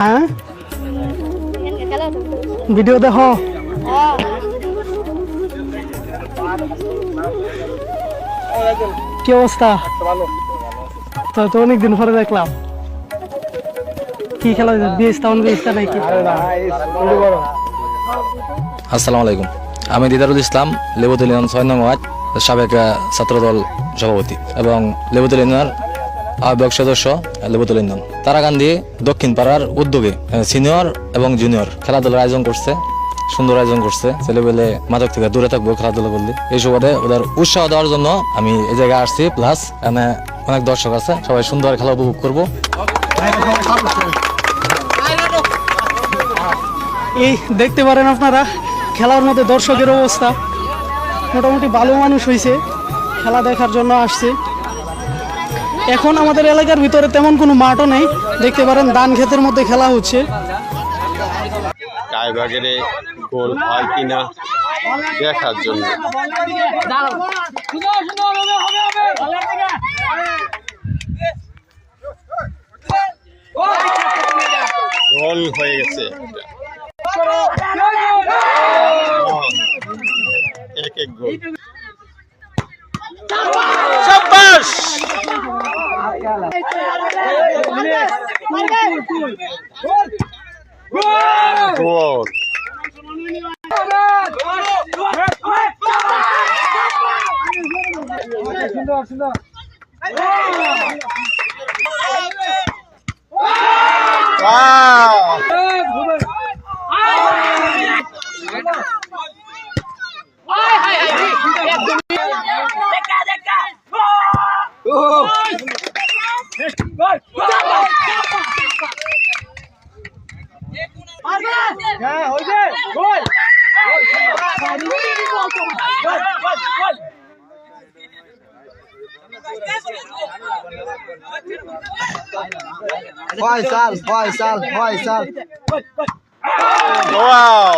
হ্যাঁ ভিডিও দেখো কি অবস্থা? তো অনেকদিন পরে দেখলাম। কি খেলা হয়েছে? নাকি? আসসালামু আলাইকুম, আমি দিদারুল ইসলাম, লেবুতলী ইউনিয়ন ৬ নং ওয়ার্ড সাবেক ছাত্রদল সভাপতি এবং লেবুতলী ইউনিয়নের আহ্বায়ক সদস্য লেবুতলী ইউনিয়ন। তারাকান্দি দক্ষিণ পাড়ার উদ্যোগে সিনিয়র এবং জুনিয়র খেলাধুলার আয়োজন করছে, সুন্দর আয়োজন করছে। ছেলেবেলে মাদক থেকে দূরে থাকবো খেলাধুলা করলে। এই সুবাদে ওদের উৎসাহ দেওয়ার জন্য আমি এই জায়গায় আসছি। প্লাস এখানে অনেক দর্শক আছে, সবাই সুন্দর খেলা উপভোগ করবো। এই দেখতে পারেন আপনারা খেলার মধ্যে দর্শকের অবস্থা। মোটামুটি ভালো মানুষ হয়েছে, খেলা দেখার জন্য আসছে। এখন আমাদের এলাকার ভিতরে তেমন কোনো মাঠও নেই, দেখতে পারেন ধান ক্ষেতের মধ্যে খেলা হচ্ছে। টাইবাগেরে গোল হয় কিনা দেখার জন্য গোল হয়ে গেছে, এক এক গোল। শাবাশ! গোল! Faisal. Wow!